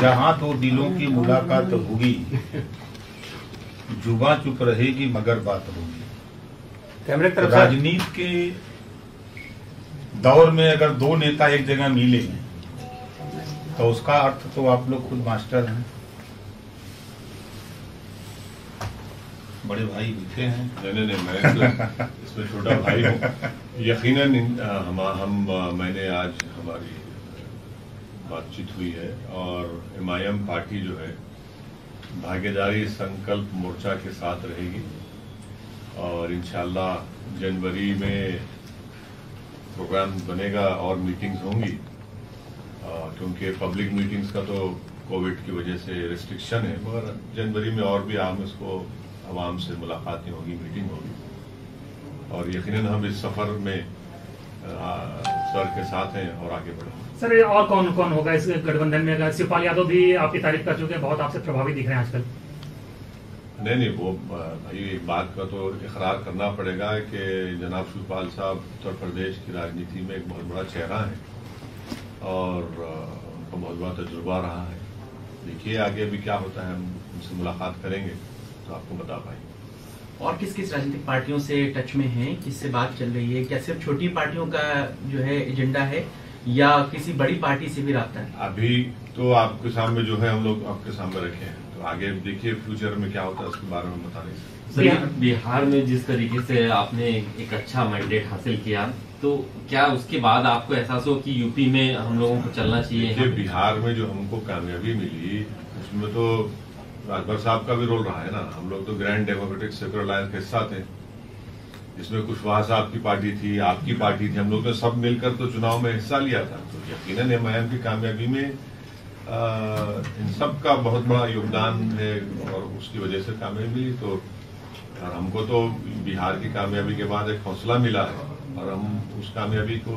जहां तो दिलों की मुलाकात होगी, जुबां चुप रहेगी मगर बात होगी। तो राजनीति के दौर में अगर दो नेता एक जगह मिले तो उसका अर्थ तो आप लोग खुद मास्टर हैं, बड़े भाई दिखे हैं। नहीं, मैं तो इसमें छोटा भाई हूँ। यकीनन मैंने आज हमारी बातचीत हुई है और MIM पार्टी जो है भागीदारी संकल्प मोर्चा के साथ रहेगी और इंशाल्लाह जनवरी में प्रोग्राम बनेगा और मीटिंग्स होंगी, क्योंकि पब्लिक मीटिंग्स का तो कोविड की वजह से रिस्ट्रिक्शन है, मगर जनवरी में और भी आवाम से मुलाकातें होगी, मीटिंग होगी और यकीनन हम इस सफर में सर के साथ हैं और आगे बढ़ेंगे। सर और कौन कौन होगा इस गठबंधन में? अगर शिवपाल यादव भी आपकी तारीफ कर चुके हैं, बहुत आपसे प्रभावित दिख रहे हैं आजकल। नहीं, वो भाई एक बात का तो इकरार करना पड़ेगा कि जनाब शिवपाल साहब उत्तर प्रदेश की राजनीति में एक बहुत बड़ा चेहरा है और उनका बहुत बड़ा तजुर्बा रहा है। देखिए आगे भी क्या होता है, हम उनसे मुलाकात करेंगे तो आपको बता पाएंगे। और किस किस राजनीतिक पार्टियों से टच में हैं, किससे बात चल रही है? क्या सिर्फ छोटी पार्टियों का जो है एजेंडा है या किसी बड़ी पार्टी से भी रहा है? अभी तो आपके सामने जो है हम लोग आपके सामने रखे हैं, तो आगे देखिए फ्यूचर में क्या होता है उसके बारे में बता नहीं सकते। सर, बिहार में जिस तरीके से आपने एक अच्छा मैंडेट हासिल किया, तो क्या उसके बाद आपको एहसास हो कि यूपी में हम लोगों को चलना चाहिए? बिहार में जो हमको कामयाबी मिली उसमें तो राजभर साहब का भी रोल रहा है ना। हम लोग तो ग्रैंड डेमोक्रेटिक सेक्युलर अलायंस के हिस्सा थे, जिसमें कुशवाहा साहब की पार्टी थी, आपकी पार्टी थी, हम लोग ने सब मिलकर तो चुनाव में हिस्सा लिया था। तो यकीनन MIM की कामयाबी में इन सब का बहुत बड़ा योगदान है और उसकी वजह से कामयाबी मिली। तो हमको तो बिहार की कामयाबी के बाद एक हौसला मिला है और हम उस कामयाबी को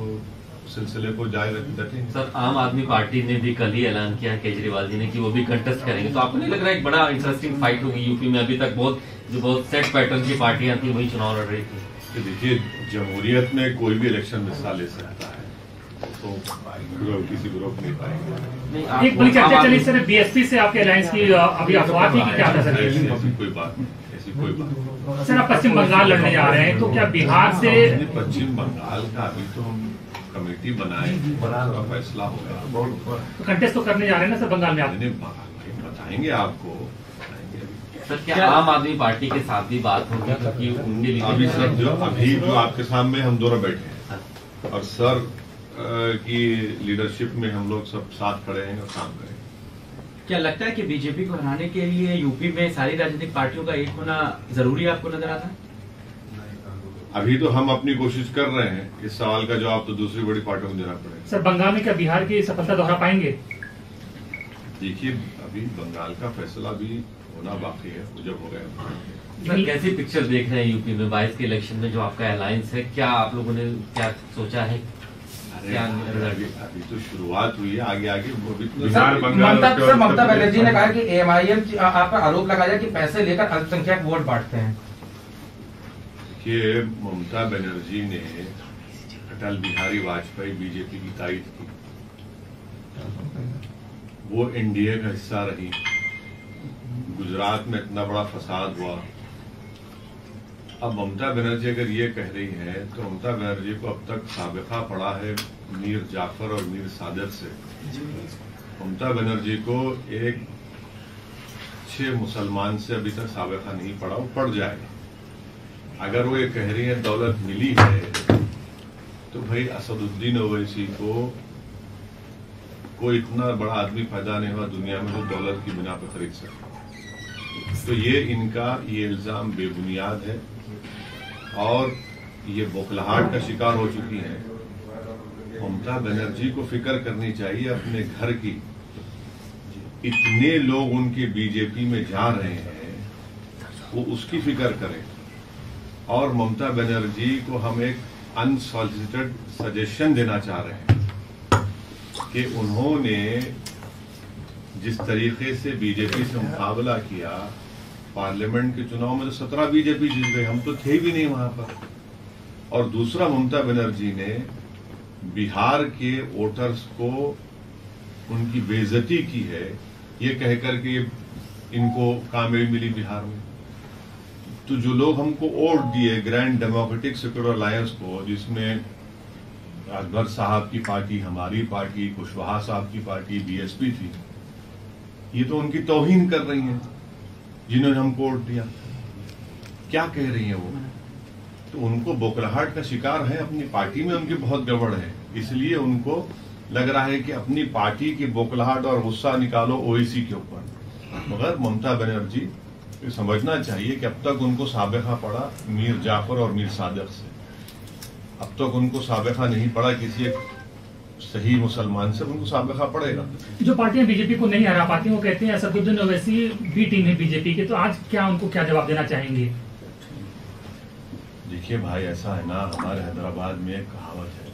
सिलसिले को जारी रखेंगे। सर, आम आदमी पार्टी ने भी कल ही ऐलान किया है केजरीवाल जी ने कि वो भी कंटेस्ट करेंगे, तो आपको नहीं लग रहा है एक बड़ा इंटरेस्टिंग फाइट होगी यूपी में? अभी तक बहुत सेट पैटर्न की पार्टियां थी वही चुनाव लड़ रही थी। तो देखिए जमहूरियत में कोई भी इलेक्शन में हिस्सा ले सकता है, तो किसी को रोक नहीं पाएंगे। एक बड़ी चर्चा चली सर BSP से आपके अलायंस की, अभी अफवाह थी कि क्या था सर? ऐसी कोई बात नहीं। सर आप पश्चिम बंगाल लड़ने जा रहे हैं, तो क्या बिहार से? पश्चिम बंगाल का अभी तो हम कमेटी बनाए, का फैसला होगा। तो कंटेस्ट तो करने जा रहे हैं ना सर बंगाल में आप? बताएंगे आपको। सर क्या आम आदमी पार्टी के साथ भी बात होगी, क्योंकि उनके लिए अभी जो आपके सामने हम दोनों बैठे हैं और सर की लीडरशिप में हम लोग सब साथ खड़े हैं और काम करेंगे। क्या लगता है कि बीजेपी को हराने के लिए यूपी में सारी राजनीतिक पार्टियों का एक होना जरूरी आपको नजर आता है? अभी तो हम अपनी कोशिश कर रहे हैं, इस सवाल का जवाब तो दूसरी बड़ी पार्टियों को देना पड़ेगा। सर बंगाल में क्या बिहार की सफलता दोहरा पाएंगे? देखिए अभी बंगाल का फैसला भी होना बाकी है, जब हो गया। सर कैसी पिक्चर देख रहे हैं यूपी में 22 के इलेक्शन में जो आपका अलायंस है? क्या आप लोगों ने क्या सोचा है? अभी तो शुरुआत हुई है, आगे आगे ममता बनर्जी ने कहा कि MIM आप पर आरोप लगाया कि पैसे लेकर अल्पसंख्यक वोट बांटते हैं। कि ममता बनर्जी ने अटल बिहारी वाजपेयी बीजेपी की तारीफ की, वो NDA का हिस्सा रही, गुजरात में इतना बड़ा फसाद हुआ। अब ममता बनर्जी अगर ये कह रही है तो ममता बनर्जी को अब तक साबिका पड़ा है मीर जाफर और मीर सादत से। ममता बनर्जी को एक 6 मुसलमान से अभी तक साबिका नहीं पड़ा, वो पड़ जाएगा। अगर वो ये कह रही है दौलत मिली है तो भाई असदुद्दीन ओवैसी को कोई इतना बड़ा आदमी पैदा नहीं हुआ दुनिया में जो दौलत की बिना पर खरीद सके। तो ये इनका ये इल्जाम बेबुनियाद है और ये बौखलाहट का शिकार हो चुकी है। ममता बनर्जी को फिक्र करनी चाहिए अपने घर की। इतने लोग उनके बीजेपी में जा रहे हैं, वो उसकी फिक्र करें। और ममता बनर्जी को हम एक अनसॉलिसिटेड सजेशन देना चाह रहे हैं कि उन्होंने जिस तरीके से बीजेपी से मुकाबला किया, पार्लियामेंट के चुनाव में तो 17 बीजेपी जीत गए, हम तो थे भी नहीं वहां पर। और दूसरा, ममता बनर्जी ने बिहार के वोटर्स को उनकी बेइज्जती की है ये कहकर कि इनको कामयाबी मिली बिहार में। तो जो लोग हमको वोट दिए ग्रैंड डेमोक्रेटिक सेक्युलर अलायंस को, जिसमें अकबर साहब की पार्टी, हमारी पार्टी, कुशवाहा साहब की पार्टी, बीएसपी थी, ये तो उनकी तौहीन कर रही हैं जिन्होंने हमको वोट दिया। क्या कह रही हैं वो? तो उनको बौखलाहट का शिकार है, अपनी पार्टी में उनकी बहुत गड़बड़ है, इसलिए उनको लग रहा है कि अपनी पार्टी की बौखलाहट और गुस्सा निकालो ओवैसी के ऊपर। मगर ममता बनर्जी को समझना चाहिए कि अब तक उनको साबिका पड़ा मीर जाफर और मीर सादिक से, अब तक उनको साबिका नहीं पड़ा किसी एक सही मुसलमान से, उनको साबिका पड़ेगा। जो पार्टियां बीजेपी को नहीं हरा पाती वो कहते हैं असदुद्दीन ओवैसी बी टीम है बीजेपी के, तो आज क्या उनको क्या जवाब देना चाहेंगे? देखिए भाई, ऐसा है ना, हमारे हैदराबाद में एक कहावत है,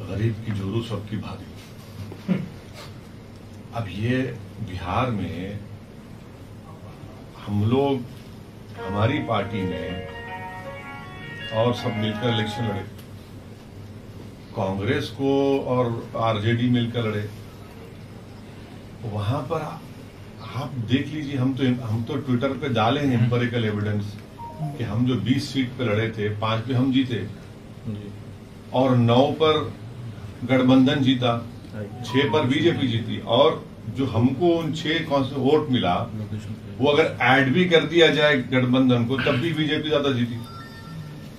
गरीब की जोरू सबकी भारी। अब ये बिहार में हम लोग, हमारी पार्टी में और सब मिलकर इलेक्शन लड़े, कांग्रेस को और आरजेडी मिलकर लड़े। वहां पर आप देख लीजिए, हम तो ट्विटर पे डाले हैं एम्पिरिकल एविडेंस कि हम जो 20 सीट पे लड़े थे 5 पे हम जीते और 9 पर गठबंधन जीता, 6 पर बीजेपी जीती। और जो हमको उन 6 वोट मिला वो अगर ऐड भी कर दिया जाए गठबंधन को तब भी बीजेपी ज्यादा जीती।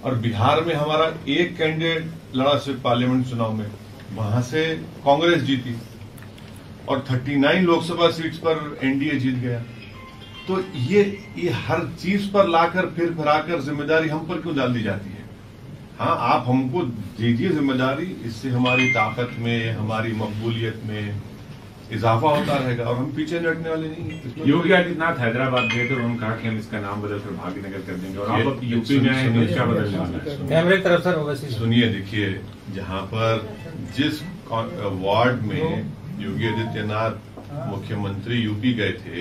और बिहार में हमारा एक कैंडिडेट लड़ा सिर्फ पार्लियामेंट चुनाव में, वहां से कांग्रेस जीती और 39 लोकसभा सीट्स पर एनडीए जीत गया। तो ये हर चीज पर लाकर फिर फिराकर जिम्मेदारी हम पर क्यों डाल दी जाती है? हाँ, आप हमको दीजिए जिम्मेदारी, इससे हमारी ताकत में, हमारी मकबूलियत में इजाफा होता रहेगा और हम पीछे हटने वाले नहीं हैं। योगी आदित्यनाथ हैदराबाद गए थे, उन्होंने कहा कि हम इसका नाम बदलकर भाग्यनगर कर देंगे और आप यूपी में आए हैं, क्या बदलने वाला है? सुनिए, देखिए, जहां पर जिस वार्ड में योगी आदित्यनाथ मुख्यमंत्री यूपी गए थे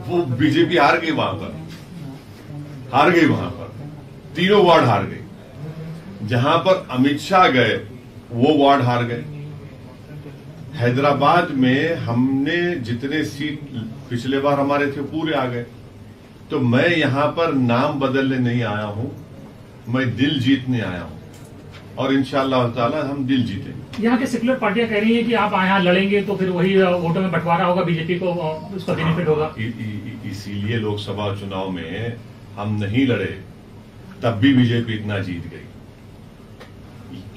वो बीजेपी हार गई, वहां पर 3 वार्ड हार गई। जहां पर अमित शाह गए वो वार्ड हार गए। हैदराबाद में हमने जितने सीट पिछले बार हमारे थे पूरे आ गए। तो मैं यहां पर नाम बदलने नहीं आया हूं, मैं दिल जीतने आया हूं और इंशाअल्लाह ताला हम दिल जीतेंगे। यहाँ के सेक्युलर पार्टियां कह रही हैं कि आप यहाँ लड़ेंगे तो फिर वही वोटों में बंटवारा होगा, बीजेपी को उसका बेनिफिट होगा। इसीलिए लोकसभा चुनाव में हम नहीं लड़े, तब भी बीजेपी इतना जीत गई।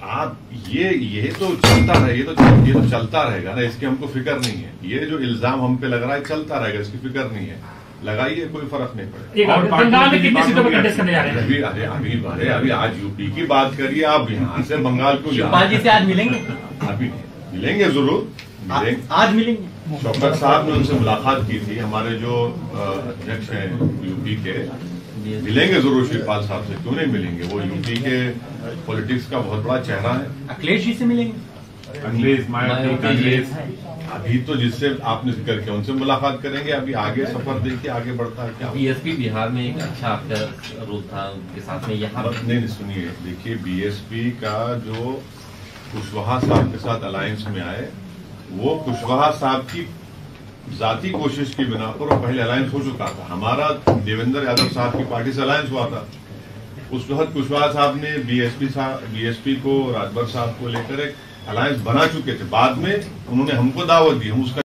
आप ये तो चलता रहे, ये तो चलता रहेगा ना, इसकी हमको फिक्र नहीं है। ये जो इल्जाम हम पे लग रहा है चलता रहेगा, इसकी फिक्र नहीं है, लगाइए, कोई फर्क नहीं पड़ेगा। बंगाल में कितनी सीटों पर कंटेस्ट करने जा रहे हैं? अभी आज यूपी की बात करिए, आप यहाँ से बंगाल को शिवपाल जी से आज मिलेंगे? अभी मिलेंगे, जरूर मिलेंगे, आज मिलेंगे। शौकत साहब ने उनसे मुलाकात की थी, हमारे जो अध्यक्ष हैं यूपी के, मिलेंगे जरूर शिवपाल साहब से, क्यों नहीं मिलेंगे? वो यूपी के पॉलिटिक्स का बहुत बड़ा चेहरा है। अखिलेश जी से मिलेंगे? अखिलेश, मायावती, कांग्रेस, अभी तो जिससे आपने जिक्र किया उनसे मुलाकात करेंगे, अभी आगे सफर देखिए आगे बढ़ता है क्या। बीएसपी बिहार में एक अच्छा आपका रोल था उनके साथ में, यहाँ नहीं सुनिए, देखिए, बीएसपी का जो कुशवाहा साहब के साथ अलायंस में आए, वो कुशवाहा साहब की जाती कोशिश की बिना पर वो पहले अलायंस हो चुका था। हमारा देवेंद्र यादव साहब की पार्टी से अलायंस हुआ था। उस वक्त कुशवाहा साहब ने बीएसपी को, राजभर साहब को लेकर एक अलायंस बना चुके थे। बाद में उन्होंने हमको दावत दी, हम उसका